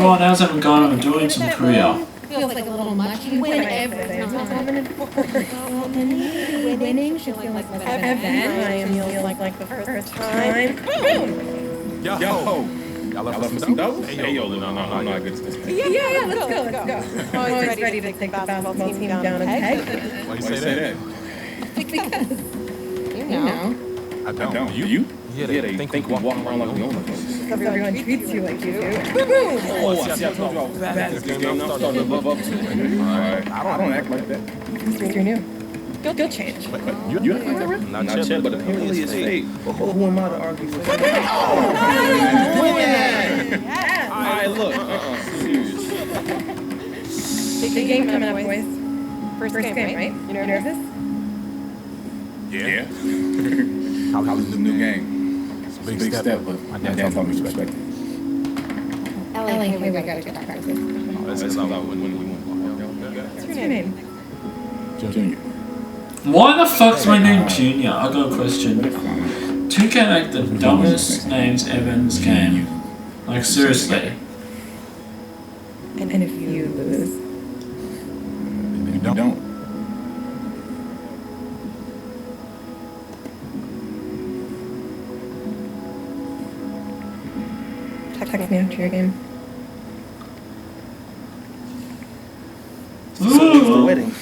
what? How's that going? I'm doing some Korea. Feels like a little much. You win every time. Winning should feel like every time feels like the first time. Boom! Yo! Y'all left some double? Hey, yo, no, I'm not good at this. Yeah, let's go. Always ready to take the basketball team down a peg. Why do you say that? Because, you know. I don't. You? Yeah, they think we walk around like we own the place. Everyone treats you like you do. Boom! Oh, I told y'all. This game, I'm starting to love up to it. Alright. I don't act like that. You're new. You'll change. You act like that, really? Not yet, but apparently it's fake. Who am I to argue with? Alright, look. Serious. Big game coming up, boys. First game, right? You nervous? Yeah. How's the new game? Big step, but I definitely respect it. LA, we gotta get that practice. That's about when we won. What's your name? Junior. Why the fuck's my name Junior? I got a question. Two came like the dumbest names ever in this game. Like, seriously. And if you lose? You don't. Text me after your game. Ooh, Wedding.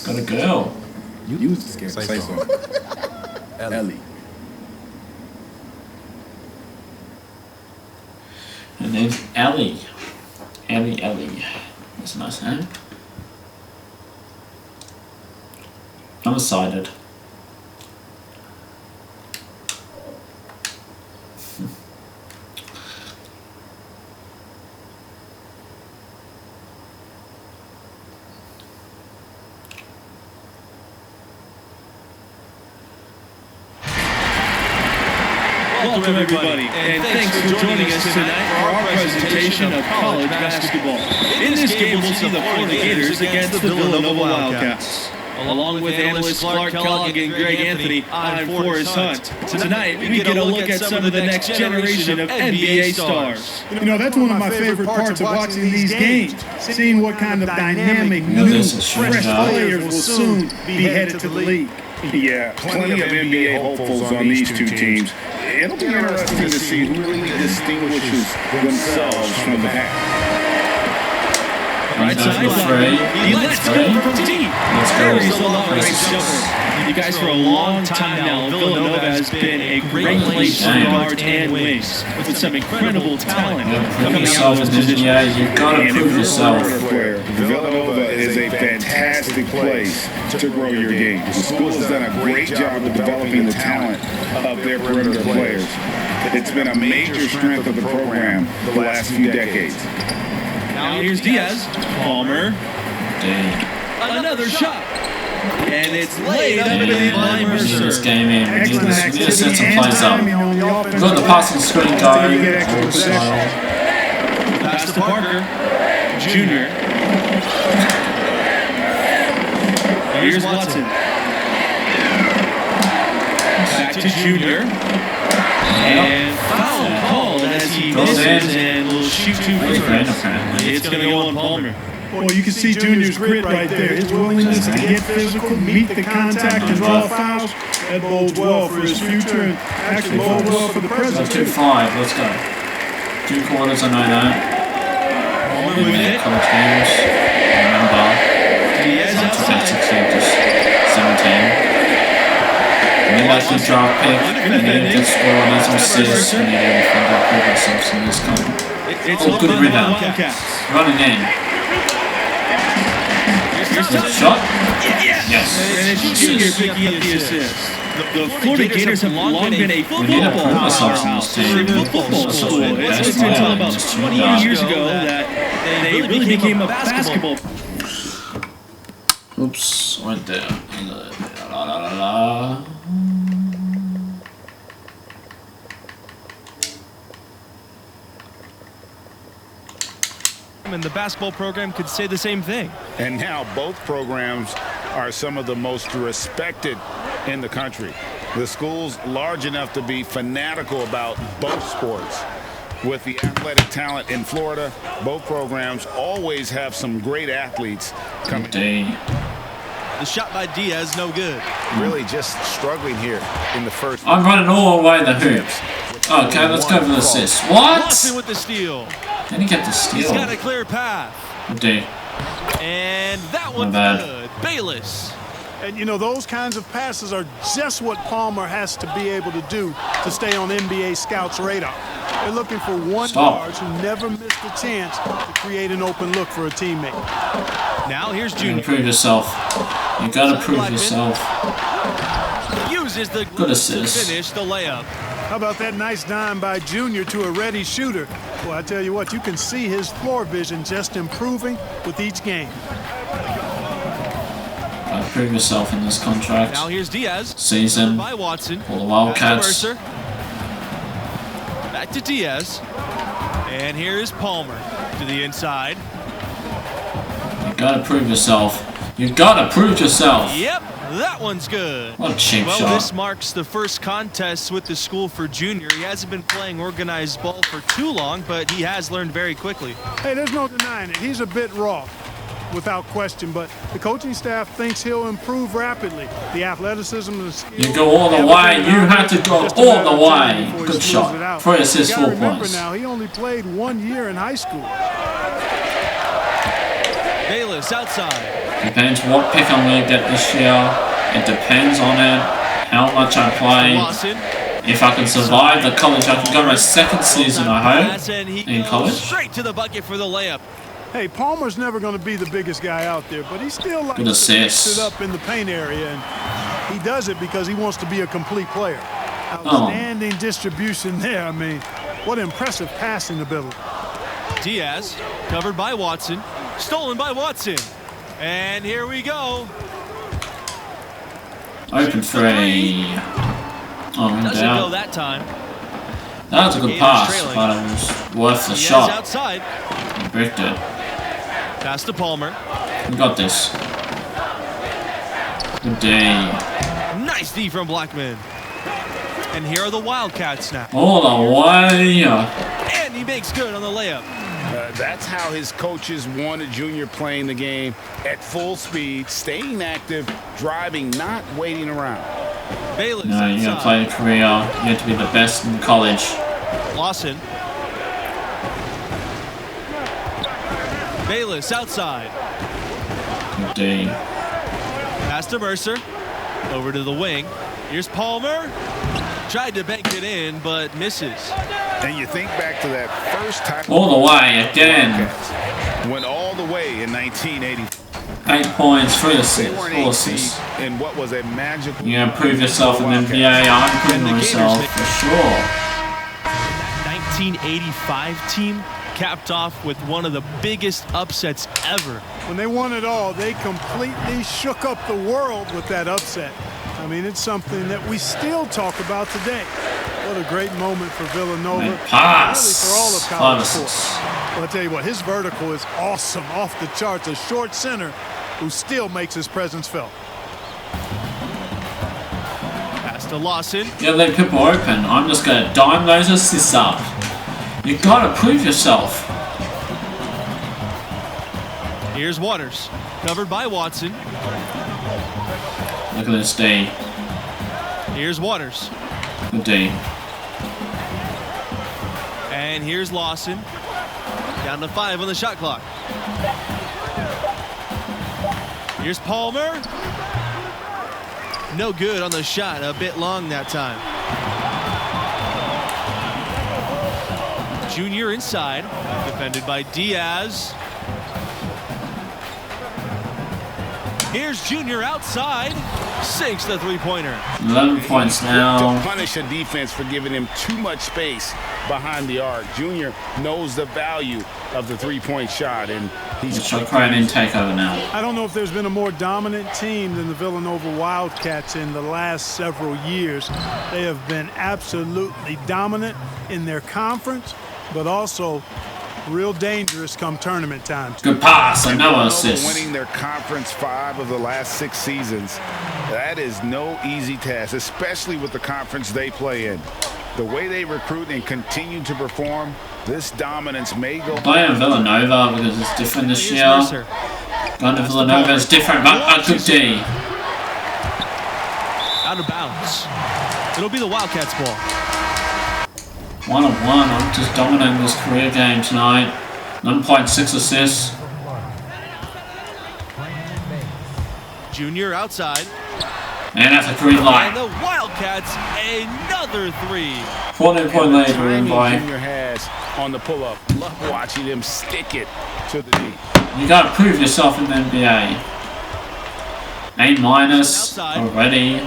got a girl. You was scared. Say so. Ellie. Her name's Ellie. Ellie. That's a nice name. I'm excited. Welcome everybody, and thanks for joining us tonight for our presentation of college basketball. In this game, we'll see the Florida Gators against the Villanova Wildcats. Along with analysts Clark Kellogg and Greg Anthony, I'm Forrest Hunt. Tonight, we get a look at some of the next generation of NBA stars. You know, that's one of my favorite parts of watching these games, seeing what kind of dynamic, new, fresh players will soon be headed to the league. Yeah, plenty of NBA hopefuls on these two teams. It'll be interesting to see who really distinguishes themselves from the pack. Right side, let's go from deep. Very long jumper. You guys, for a long time now, Villanova has been a great place to guard and wings with some incredible talent coming out of this position. Yeah, you gotta prove yourself. Villanova is a fantastic place to grow your game. The school has done a great job of developing the talent of their perimeter players. It's been a major strength of the program the last few decades. Now here's Diaz. Palmer. Another shot. And it's laid up in by Mercer. This game in. We need to set some plays up. We've got the passing screen going. Pass to Parker. Junior. Here's Watson. Back to Junior. And foul called as he misses and will shoot two free throws. It's going to go on Palmer. Well, you can see Junior's grit right there. His willingness to get physical, meet the contact, and draw fouls. That bodes well for his future and actually bodes well for the present. 2-5, let's go. 2 quarters, I know that. Palmer with it. College games, remember. Diaz outside. 17. We need that good draft pick. We need a good score, we need some assists. We need everything to prove ourselves in this game. Oh, good rebound. Running in. Good shot. Yes. And it's Junior picking up the assist. The Florida Gators have long been a football powerhouse. Football school. It's until about 20 years ago that they really became a basketball. Oops, went there. La la la la. And the basketball program could say the same thing. And now both programs are some of the most respected in the country. The school's large enough to be fanatical about both sports. with the athletic talent in Florida. Both programs always have some great athletes coming. The shot by Diaz, no good. Really just struggling here in the first. I'm running all the way the hoop. Okay, let's go for the assist. What? Lawson with the steal. Did he get the steal? He's got a clear path. D. And that one's bad. good. Bayless. And, you know, those kinds of passes are just what Palmer has to be able to do to stay on NBA scouts' radar. They're looking for one guard who never missed a chance to create an open look for a teammate. Now here's You Junior. gotta prove yourself. You gotta prove yourself. Uses the Good glove to assist. finish the layup. How about that nice dime by Junior to a ready shooter? Well, I tell you what, you can see his floor vision just improving with each game. Gotta prove yourself in this contract. Now here's Diaz. Season. By Watson. For the Pass Wildcats. to Mercer. Back to Diaz. And here's Palmer to the inside. You gotta prove yourself. You gotta prove yourself. Yep, that one's good. What a cheap Well, shot. this marks the first contest with the school for Junior. He hasn't been playing organized ball for too long, but he has learned very quickly. Hey, there's no denying it. He's a bit raw, without question, but the coaching staff thinks he'll improve rapidly. The athleticism and the skill. You go all the way. You had to go all the way. Good shot. 3 assists, 4 Remember points. now, he only played 1 year in high school. Bayless outside. Depends what pick I'm going to get this year. It depends on it, how much I play. Lawson. If I can survive the college, I can go my second season, I hope, And he in goes college. straight to the bucket for the layup. Hey, Palmer's never going to be the biggest guy out there, but he still likes Good to mix assist. it up in the paint area, and he does it because he wants to be a complete player. Outstanding distribution there. I mean, what impressive passing ability. Diaz covered by Watson. Stolen by Watson. And here we go. Open 3. Oh, no Doesn't go doubt. that time. That was a good Gators pass, trailing. but it was worth the Diaz shot. outside. He bricked it. Pass to Palmer. We got this. Good day. Nice D from Blackman. And here are the Wildcats now. All the way. And he makes good on the layup. That's how his coaches wanted Junior playing the game at full speed, staying active, driving, not waiting around. Bayless No, you gotta outside. play a career. You have to be the best in college. Lawson. Bayless outside. Good day. Pass to Mercer. Over to the wing. Here's Palmer. Tried to bank it in, but misses. And you think back to that first time. All the way again. Went all the way in 1980. 8 points, 3 They assists, were an 4 8 assists. seed in what was a magical. You gotta prove yourself in the NBA. I'm proving myself for sure. 1985 team capped off with one of the biggest upsets ever. When they won it all, they completely shook up the world with that upset. I mean, it's something that we still talk about today. What a great moment for Villanova. Great Really pass. for all of 5 college sports. assists. Well, I tell you what, his vertical is awesome, off the charts. A short center who still makes his presence felt. Pass to Lawson. You gotta let people open. I'm just gonna dime those assists up. You gotta prove yourself. Here's Waters. Covered by Watson. Look at this D. Here's Waters. Good D. And here's Lawson. Down to 5 on the shot clock. Here's Palmer. No good on the shot. A bit long that time. Junior inside. Defended by Diaz. Here's Junior outside. Sinks the three-pointer. 11 points To now. punish a defense for giving him too much space behind the arc. Junior knows the value of the three-point shot, and he's Shot creating takeover now. I don't know if there's been a more dominant team than the Villanova Wildcats in the last several years. They have been absolutely dominant in their conference, but also real dangerous come tournament time. Good pass and no Villanova assist. winning their conference 5 of the last 6 seasons. That is no easy task, especially with the conference they play in. The way they recruit and continue to perform, this dominance may go. Playing Villanova because it's different this year. Mercer. Going to Villanova is different, but a good D. Out of bounds. It'll be the Wildcats ball. 1 of 1. I'm just dominating this career game tonight. 1.6 assists. Junior outside. And that's a green And light. the Wildcats, another 3. 14-point lead for Timing Boy. Junior has on the pull-up. Love watching him stick it to the knee. You gotta prove yourself in the NBA. A- already.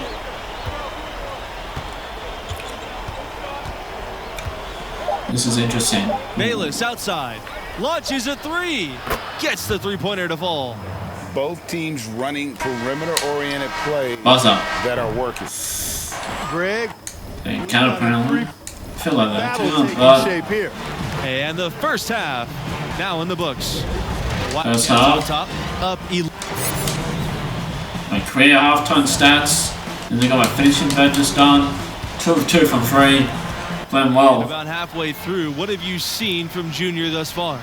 This is interesting. Bayless outside. Launches a 3. Gets the 3-pointer to fall. Both teams running perimeter-oriented plays Buzzer. that are working. Greg, They can't apparently. Feel like that. battle taking But shape here. And the first half now in the books. Wildcats First half. on top. Up 11. my career halftime stats. And they got my finishing badges done. 2 of 2 from 3. Playing well. About halfway through, what have you seen from Junior thus far?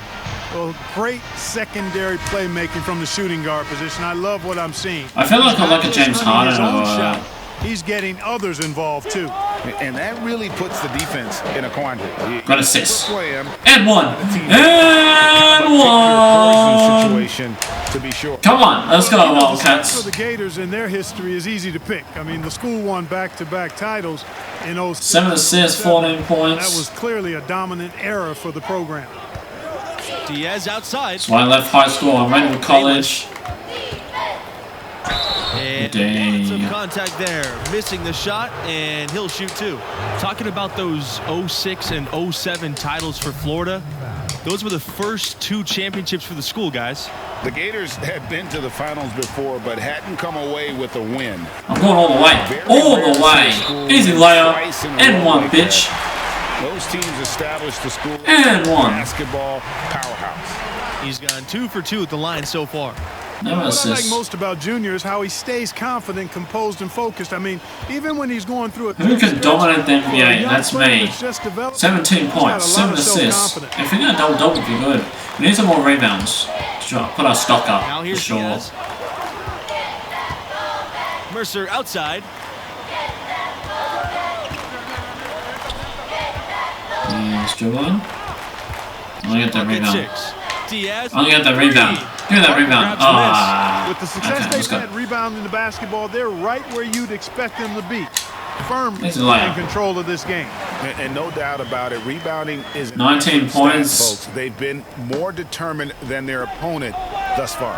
Well, great secondary playmaking from the shooting guard position. I love what I'm seeing. I feel like I like a He's James not just Harden running his or own shot. He's getting others involved too. And that really puts the defense in a quandary. got assists. Play him. And 1. And 1. Situation to be sure. Come on, let's go You know, the stats Wildcats. for the Gators and their history is easy to pick. I mean, the school won back-to-back titles in 06. 7 assists, 14 points. That was clearly a dominant era for the program. Diaz outside. So I left high school, I went to college. And Dang. some contact there. Missing the shot, and he'll shoot 2. Talking about those 06 and 07 titles for Florida, those were the first 2 championships for the school, guys. The Gators had been to the finals before, but hadn't come away with a win. I'm going all the way. All the way. Easy layup. And 1, bitch. Those teams established the school And 1. basketball powerhouse. He's gone 2 for 2 at the line so far. No What I like assists. most about Junior is how he stays confident, composed, and focused. I mean, even when he's going through a Who can dominate the NBA? That's me. 17 points, 7 assists. If we're gonna double-double, it'd be good. We need some more rebounds. Sure, put our stock up. Now For here's sure. Diaz. Mercer outside. He's dribbling. I'm gonna get that Bucket rebound. 6. Diaz. I'm gonna get that rebound. Give me that rebound. Ah. With the success Okay, let's they've go. had rebounding the basketball, they're right where you'd expect them to be. Firmly It's a layup. in control of this game. And no doubt about it, rebounding is an 19 effort stat, points. folks. They've been more determined than their opponent thus far.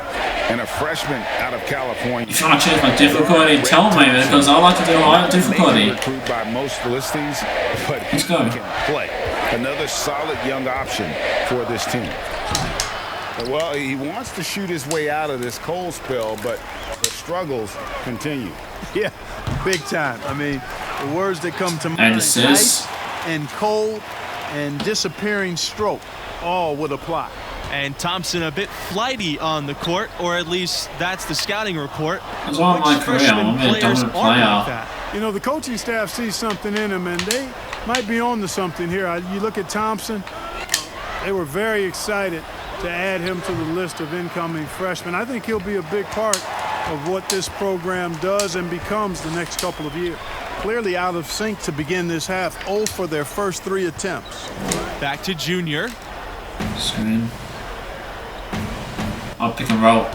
And a freshman out of California. If you want to change my difficulty, tell me, because I like to do higher difficulty. Major recruit by most listings, but he Let's go. can play. Another solid young option for this team. Well, he wants to shoot his way out of this cold spell, but the struggles continue. Yeah, big time. I mean, the words that come to mind, And assists. ice and cold and disappearing stroke, all would apply. And Thompson a bit flighty on the court, or at least that's the scouting report. That's all my Which career. freshman I'm a players dominant aren't like player. that? You know, the coaching staff sees something in him, and they might be on to something here. You look at Thompson, they were very excited to add him to the list of incoming freshmen. I think he'll be a big part of what this program does and becomes the next couple of years. Clearly out of sync to begin this half, 0 for their first 3 attempts. Back to Junior. Screen. I'll pick and roll.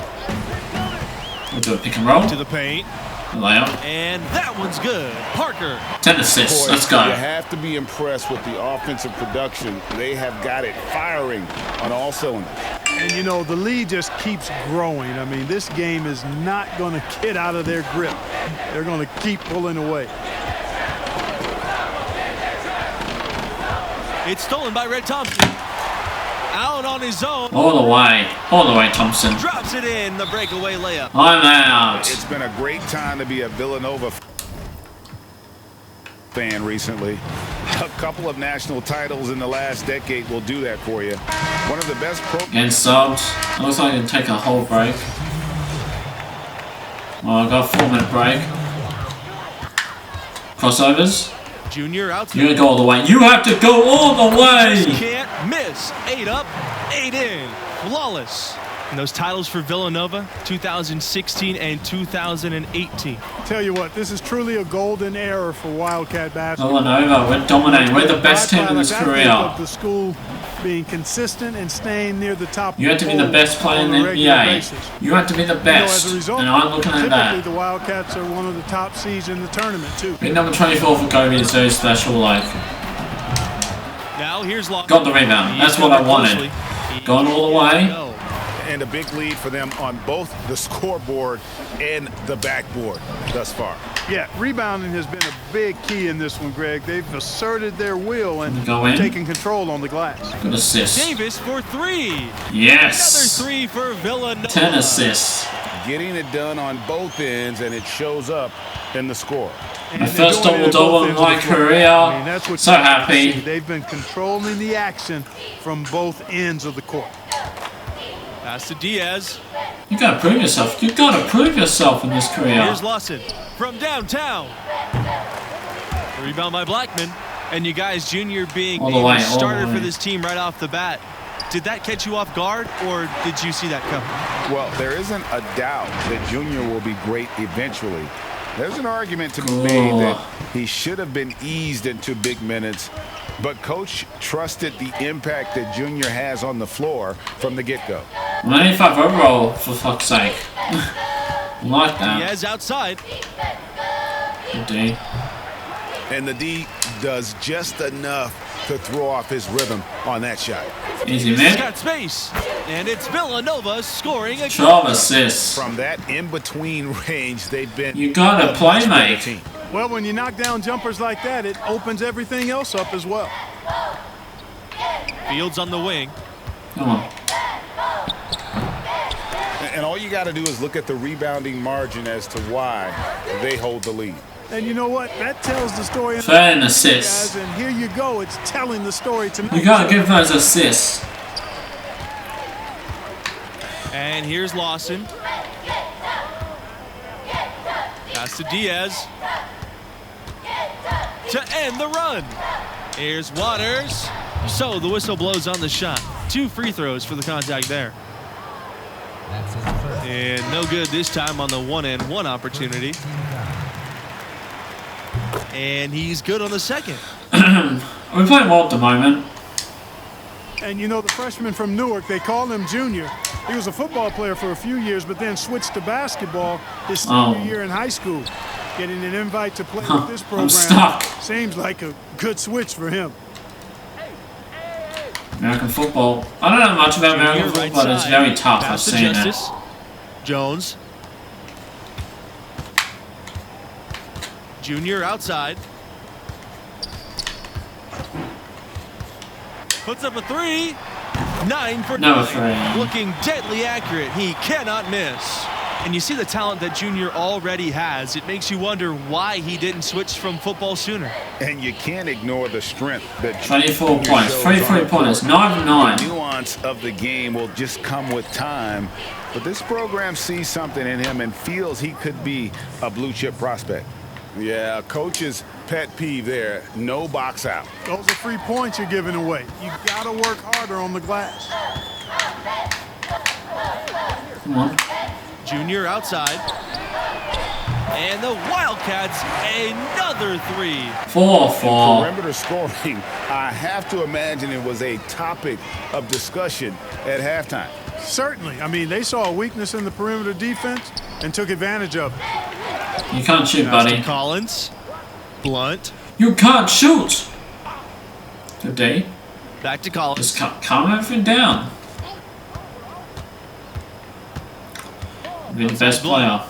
We'll do a pick and roll. To the paint. A layup. And that one's good. Parker. 10 assists. Let's You go. have to be impressed with the offensive production. They have got it firing on all cylinders. And, you know, the lead just keeps growing. I mean, this game is not going to get out of their grip. They're going to keep pulling away. It's stolen by Red Thompson. Out on his own. All the way. All the way, Thompson. Drops it in. The breakaway layup. I'm out. It's been a great time to be a Villanova fan recently. A couple of national titles in the last decade will do that for you. One of the best Getting subbed. It looks like I can take a whole break. Well, I got a 4-minute break. Crossovers. Junior outside. You gotta go all the way. You have to go all the way. Just can't miss. 8 up, 8 in. Flawless. And those titles for Villanova, 2016 and 2018. Tell you what, this is truly a golden era for Wildcat basketball. Villanova, we're dominating. We're the best team in this career. Of the school being consistent and staying near the top. You have to be the best player in the NBA. You have to be the best. As a result, And I'm looking at that. typically the Wildcats are one of the top seeds in the tournament too. Big number 24 for Kobe is very special. Like, Now here's Lawson. got the rebound. That's what I wanted. Gone all the way. And a big lead for them on both the scoreboard and the backboard thus far. Yeah, rebounding has been a big key in this one, Greg. They've asserted their will and Go in. taken control on the glass. Good assist. Davis for 3. Yes. Another 3 for Villanova. 10 assists. Getting it done on both ends, and it shows up in the score. My first double-double in my career. That's what So you see. happy. They've been controlling the action from both ends of the court. Pass to Diaz. You gotta prove yourself. You gotta prove yourself in this career. Here's Lawson from downtown. Rebound by Blackman. And you guys, Junior being All the way, a all the starter way. for this team right off the bat. Did that catch you off guard, or did you see that coming? Well, there isn't a doubt that Junior will be great eventually. There's an argument to be Cool. made that he should have been eased into big minutes, but Coach trusted the impact that Junior has on the floor from the get-go. 95 overall, for fuck's sake. Like that. Diaz outside. Good D. And the D does just enough to throw off his rhythm on that shot. Easy, He's man. got space. And it's Villanova scoring again. 12 assists. From that in-between range, they've been You gotta play, much better mate. team. Well, when you knock down jumpers like that, it opens everything else up as well. Fields on the wing. Come on. And all you got to do is look at the rebounding margin as to why they hold the lead. And you know what? That tells the story. 13 assists. Guys, and here you go. It's telling the story tonight. You gotta give those assists. And here's Lawson. Pass to Diaz. To end the run. Here's Waters. So the whistle blows on the shot. 2 free throws for the contact there. And no good this time on the 1-and-1 opportunity. And he's good on the second. We're playing well at the moment. And you know, the freshman from Newark, they call him Junior. He was a football player for a few years, but then switched to basketball his senior year in high school. Getting an invite to play with this program I'm stuck. seems like a good switch for him. American football. I don't know much about American Junior football, but it's side. very tough. I've Pass to seen it. Justice. Jones. Junior outside. Puts up a 3. 9 for No 9. three. Looking deadly accurate. He cannot miss. And you see the talent that Junior already has. It makes you wonder why he didn't switch from football sooner. And you can't ignore the strength that 24 Junior points. shows 3 on 3 the pointers. court. 9 of 9. The nuance of the game will just come with time. But this program sees something in him and feels he could be a blue chip prospect. Yeah, coach's pet peeve there. No box out. Those are 3 points you're giving away. You got to work harder on the glass. Come on. Junior outside. And the Wildcats, another 3. 4-4. Perimeter scoring, I have to imagine it was a topic of discussion at halftime. Certainly. I mean, they saw a weakness in the perimeter defense and took advantage of it. You can't shoot, buddy. Collins. Blunt. You can't shoot. Good D. Back to Collins. Just calm everything down. Be the best player.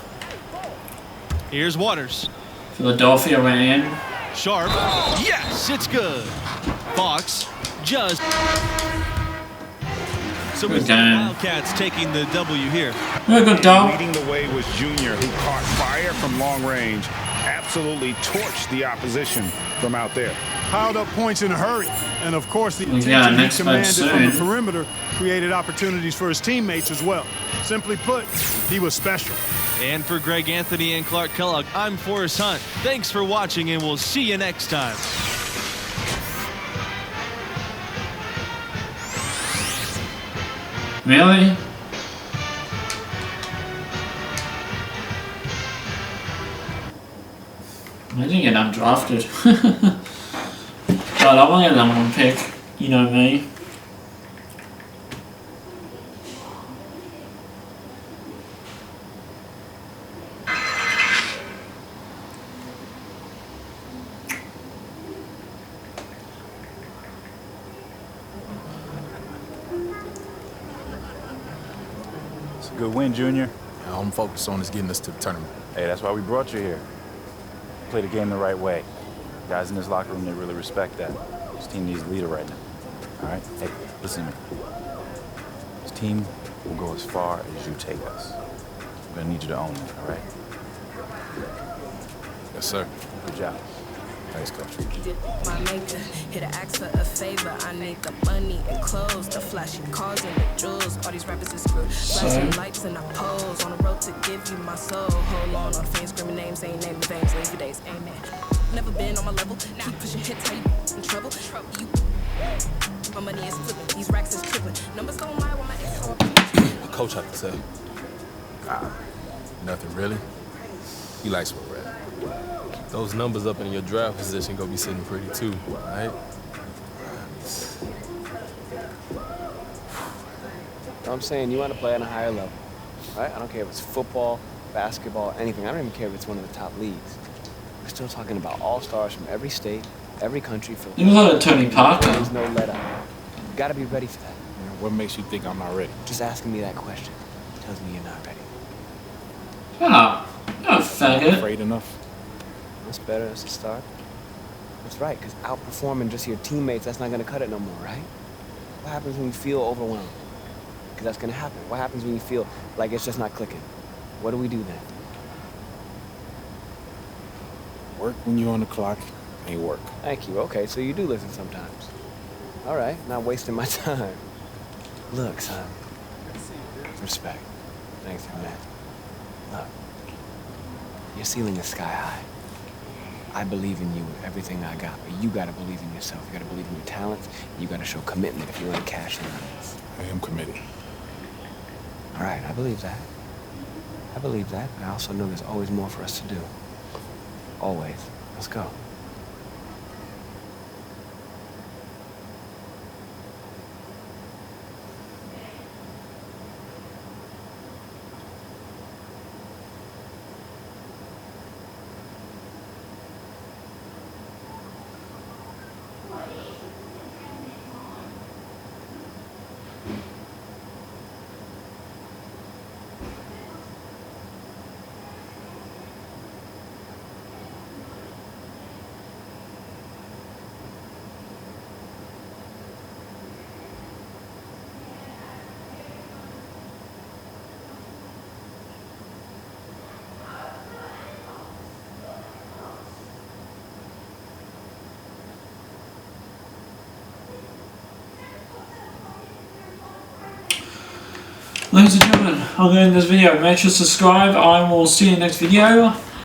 Here's Waters. Philadelphia went in. Sharp. Yes, it's good. Fox just. So Good with the game. Wildcats taking the W here. Very good dog. Leading the way was Junior, who caught fire from long range, absolutely torched the opposition from out there. Piled up points in a hurry. And, of course, the Yeah, attention he next commanded match from the soon. perimeter created opportunities for his teammates as well. Simply put, he was special. And for Greg Anthony and Clark Kellogg, I'm Forrest Hunt. Thanks for watching, and we'll see you next time. Really? I didn't get undrafted. But I want to get number 1 pick. You know me. It's a good win, Junior. All I'm focused on is getting us to the tournament. Hey, that's why we brought you here. Play the game the right way. Guys in this locker room, they really respect that. This team needs a leader right now. All right? Hey, listen to me. This team will go as far as you take us. I'm gonna need you to own that, all right? Yes, sir. Good job. Thanks, Coach. My maker, here to ask for a favor. I need the money and clothes, the flashy cars and the jewels. All these rappers is screwed. Flashing lights and I pose on the road to give you my soul. Hold on, all the fans screaming names, ain't naming veins. Leave your days, amen. Never been on my level. Keep pushing hits, how you in trouble? You. My money is flipping. These racks is tripling. Numbers don't lie when my ex. Coach had to say. Nothing really. He likes where we're at. Those numbers up in your draft position gonna be sitting pretty too, right? I'm saying you want to play on a higher level, right? I don't care if it's football, basketball, anything. I don't even care if it's one of the top leagues. We're still talking about all-stars from every state, every country. You look like Tony Parker. There's no let up. You gotta be ready for that. What makes you think I'm not ready? Just asking me that question tells me you're not ready. Ah, you're a faggot. Afraid enough? That's better as a start. That's right, because outperforming just your teammates, that's not gonna cut it no more, right? What happens when you feel overwhelmed? Because that's gonna happen. What happens when you feel like it's just not clicking? What do we do then? Work when you're on the clock ain't work. Thank you. Okay, so you do listen sometimes. All right, not wasting my time. Look, son. Respect. Thanks for that. Look. Your ceiling is sky high. I believe in you with everything I got, but you gotta believe in yourself. You gotta believe in your talents. You gotta show commitment if you want to cash in on this. I am committed. All right, I believe that. I believe that, but I also know there's always more for us to do. Always. Let's go. Ladies and gentlemen, I'm going to end this video. Make sure to subscribe. I will see you in the next video.